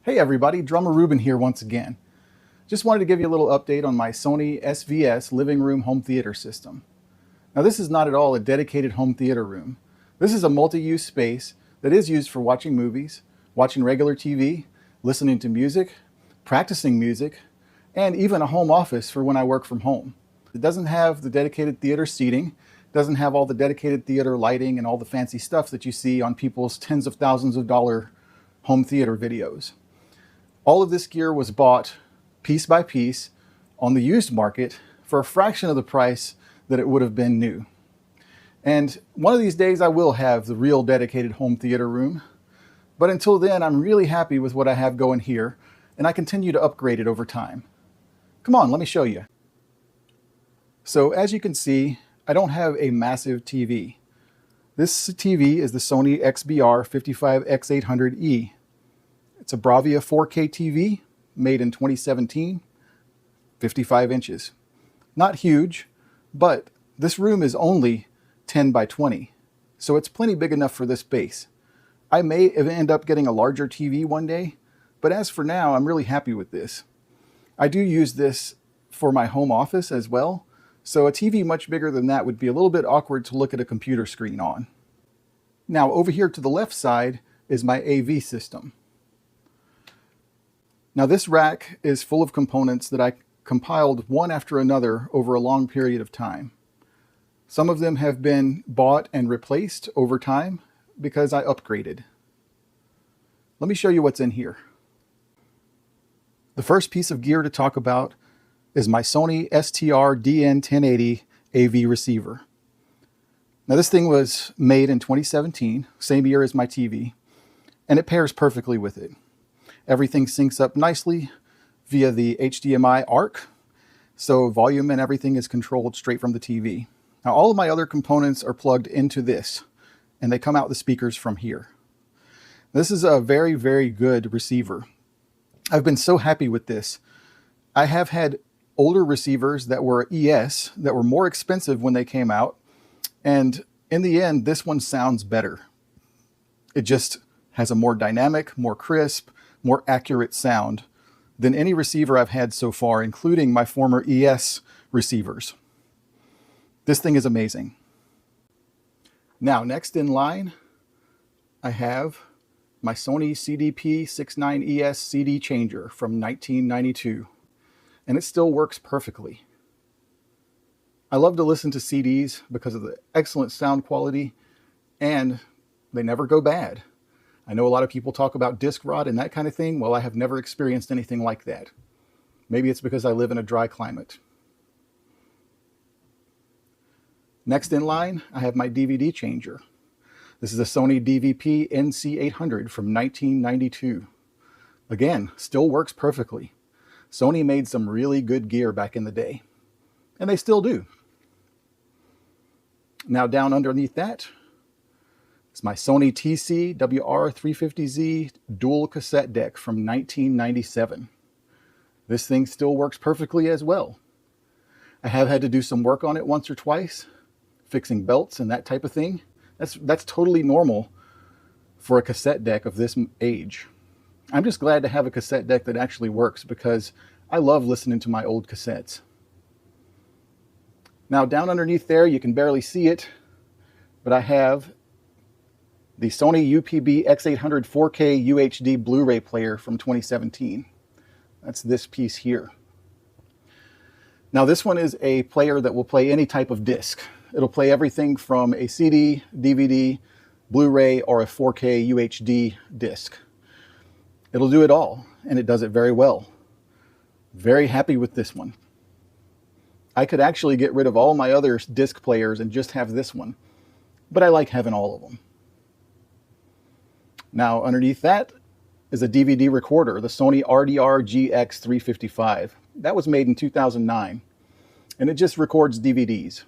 Hey everybody, Drummer Ruben here once again. Just wanted to give you a little update on my Sony SVS living room home theater system. Now this is not at all a dedicated home theater room. This is a multi-use space that is used for watching movies, watching regular TV, listening to music, practicing music, and even a home office for when I work from home. It doesn't have the dedicated theater seating, doesn't have all the dedicated theater lighting and all the fancy stuff that you see on people's tens of thousands of dollar home theater videos. All of this gear was bought piece by piece on the used market for a fraction of the price that it would have been new. And one of these days I will have the real dedicated home theater room. But until then, I'm really happy with what I have going here, and I continue to upgrade it over time. Come on, let me show you. So as you can see, I don't have a massive TV. This TV is the Sony XBR55X800E. It's a Bravia 4K TV made in 2017, 55 inches. Not huge, but this room is only 10 by 20, so it's plenty big enough for this space. I may end up getting a larger TV one day, but as for now, I'm really happy with this. I do use this for my home office as well, so a TV much bigger than that would be a little bit awkward to look at a computer screen on. Now over here to the left side is my AV system. Now this rack is full of components that I compiled one after another over a long period of time. Some of them have been bought and replaced over time because I upgraded. Let me show you what's in here. The first piece of gear to talk about is my Sony STR-DN1080 AV receiver. Now this thing was made in 2017, same year as my TV, and it pairs perfectly with it. Everything syncs up nicely via the HDMI ARC, so volume and everything is controlled straight from the TV. Now all of my other components are plugged into this, and they come out the speakers from here. This is a very, very good receiver. I've been so happy with this. I have had older receivers that were ES that were more expensive when they came out, and in the end, this one sounds better. It just has a more dynamic, more crisp, more accurate sound than any receiver I've had so far, including my former ES receivers. This thing is amazing. Now, next in line, I have my Sony CDP-69ES CD changer from 1992, and it still works perfectly. I love to listen to CDs because of the excellent sound quality, and they never go bad. I know a lot of people talk about disc rot and that kind of thing. Well, I have never experienced anything like that. Maybe it's because I live in a dry climate. Next in line, I have my DVD changer. This is a Sony DVP NC800 from 1992. Again, still works perfectly. Sony made some really good gear back in the day, and they still do. Now down underneath that, it's my Sony TC WR350Z dual cassette deck from 1997. This thing still works perfectly as well. I have had to do some work on it once or twice, fixing belts and that type of thing. That's totally normal for a cassette deck of this age. I'm just glad to have a cassette deck that actually works because I love listening to my old cassettes. Now down underneath there, you can barely see it, but I have the Sony UPB X800 4K UHD Blu-ray player from 2017. That's this piece here. Now this one is a player that will play any type of disc. It'll play everything from a CD, DVD, Blu-ray, or a 4K UHD disc. It'll do it all, and it does it very well. Very happy with this one. I could actually get rid of all my other disc players and just have this one, but I like having all of them. Now underneath that is a DVD recorder, the Sony RDR-GX355. That was made in 2009, and it just records DVDs.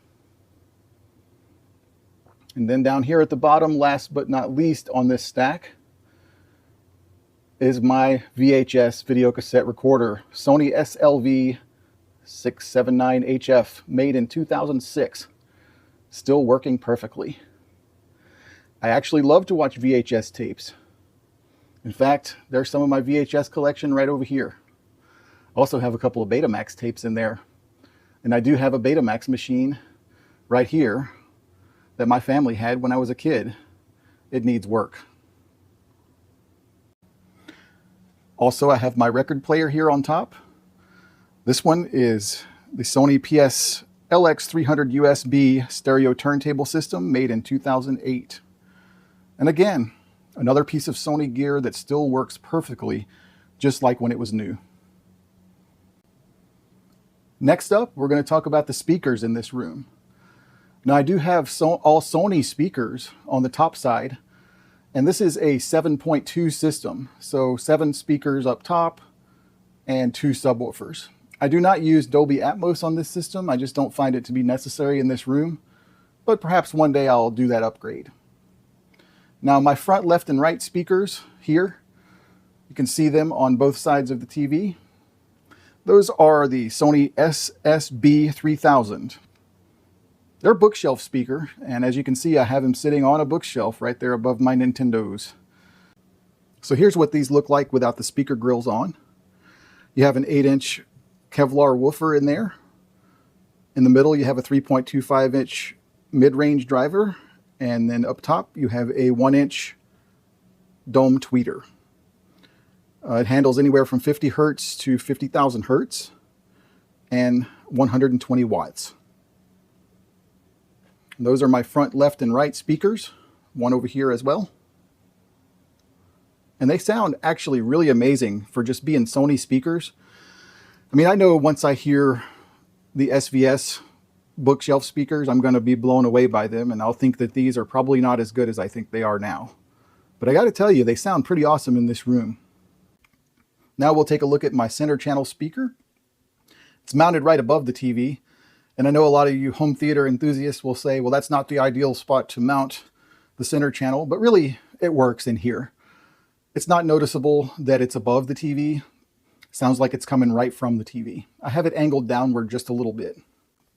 And then down here at the bottom, last but not least on this stack, is my VHS video cassette recorder, Sony SLV679HF, made in 2006. Still working perfectly. I actually love to watch VHS tapes. In fact, there's some of my VHS collection right over here. I also have a couple of Betamax tapes in there. And I do have a Betamax machine right here that my family had when I was a kid. It needs work. Also, I have my record player here on top. This one is the Sony PS LX300 USB stereo turntable system made in 2008. And again, another piece of Sony gear that still works perfectly, just like when it was new. Next up, we're going to talk about the speakers in this room. Now, I do have all Sony speakers on the top side, and this is a 7.2 system. So 7 speakers up top and 2 subwoofers. I do not use Dolby Atmos on this system. I just don't find it to be necessary in this room, but perhaps one day I'll do that upgrade. Now, my front left and right speakers here, you can see them on both sides of the TV. Those are the Sony SSB 3000. They're a bookshelf speaker, and as you can see, I have them sitting on a bookshelf right there above my Nintendos. So here's what these look like without the speaker grills on. You have an 8-inch Kevlar woofer in there. In the middle, you have a 3.25-inch mid-range driver, and then up top, you have a 1-inch dome tweeter. It handles anywhere from 50 hertz to 50,000 hertz and 120 watts. And those are my front left and right speakers, one over here as well. And they sound actually really amazing for just being Sony speakers. I mean, I know once I hear the SVS bookshelf speakers, I'm going to be blown away by them, and I'll think that these are probably not as good as I think they are now. But I got to tell you, they sound pretty awesome in this room. Now we'll take a look at my center channel speaker. It's mounted right above the TV, and I know a lot of you home theater enthusiasts will say, well, that's not the ideal spot to mount the center channel, but really it works in here. It's not noticeable that it's above the TV. Sounds like it's coming right from the TV. I have it angled downward just a little bit.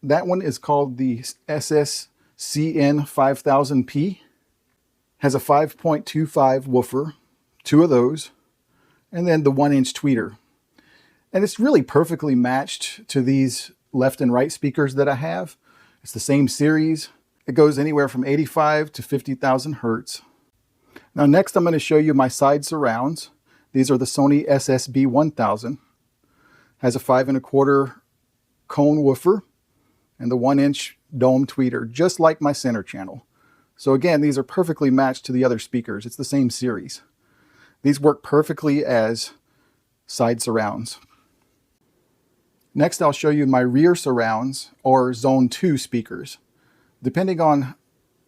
That one is called the SSCN 5000P. Has a 5.25 woofer, 2 of those, and then the 1-inch tweeter. And it's really perfectly matched to these left and right speakers that I have. It's the same series. It goes anywhere from 85 to 50,000 hertz. Now next I'm going to show you my side surrounds. These are the Sony SSB 1000. Has a 5 1/4 cone woofer and the 1-inch dome tweeter, just like my center channel. So again, these are perfectly matched to the other speakers. It's the same series. These work perfectly as side surrounds. Next, I'll show you my rear surrounds, or Zone 2 speakers. Depending on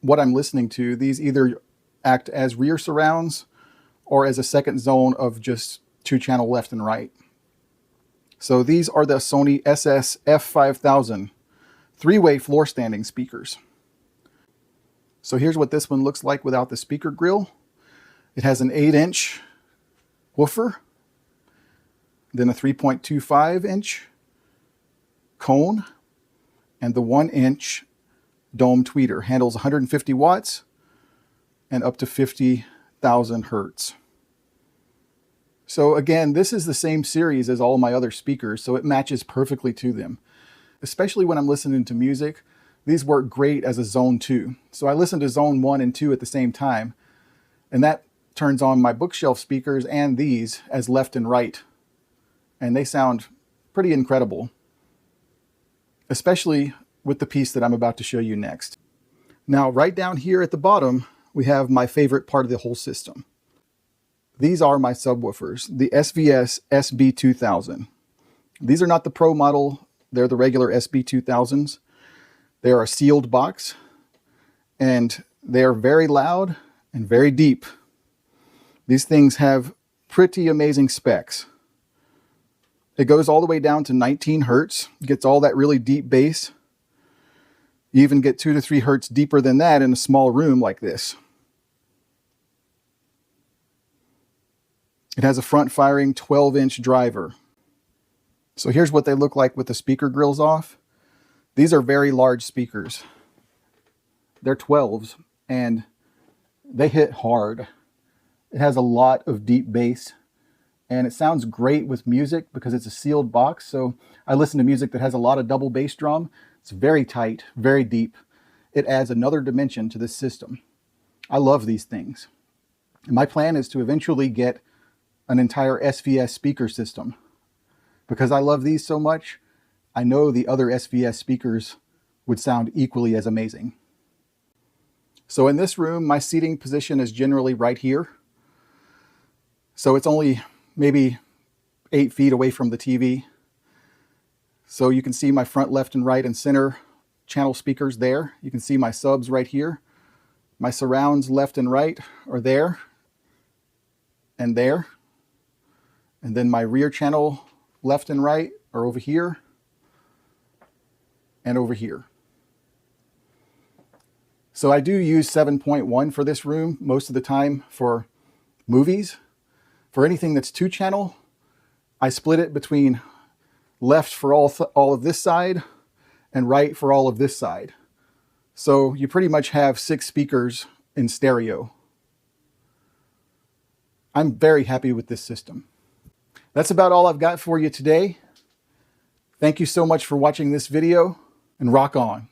what I'm listening to, these either act as rear surrounds or as a second zone of just 2-channel left and right. So these are the Sony SF5000 3-way floor standing speakers. So here's what this one looks like without the speaker grill. It has an 8-inch woofer, then a 3.25-inch cone, and the 1-inch dome tweeter. Handles 150 watts and up to 50,000 hertz. So again, this is the same series as all my other speakers, so it matches perfectly to them. Especially when I'm listening to music, these work great as a Zone 2. So I listen to Zone 1 and 2 at the same time, and that turns on my bookshelf speakers and these as left and right. And they sound pretty incredible, especially with the piece that I'm about to show you next. Now, right down here at the bottom, we have my favorite part of the whole system. These are my subwoofers, the SVS SB2000. These are not the Pro model, they're the regular SB2000s. They are a sealed box, and they are very loud and very deep. These things have pretty amazing specs. It goes all the way down to 19 hertz, gets all that really deep bass. You even get 2 to 3 hertz deeper than that in a small room like this. It has a front-firing 12-inch driver. So here's what they look like with the speaker grills off. These are very large speakers. They're 12s, and they hit hard. It has a lot of deep bass, and it sounds great with music because it's a sealed box. So I listen to music that has a lot of double bass drum. It's very tight, very deep. It adds another dimension to this system. I love these things. And my plan is to eventually get an entire SVS speaker system. Because I love these so much, I know the other SVS speakers would sound equally as amazing. So in this room, my seating position is generally right here. So it's only maybe 8 feet away from the TV. So you can see my front, left, and right and center channel speakers there. You can see my subs right here. My surrounds left and right are there and there. And then my rear channel left and right are over here and over here. So I do use 7.1 for this room most of the time for movies. For anything that's 2-channel, I split it between left for all of this side and right for all of this side. So you pretty much have 6 speakers in stereo. I'm very happy with this system. That's about all I've got for you today. Thank you so much for watching this video, and rock on.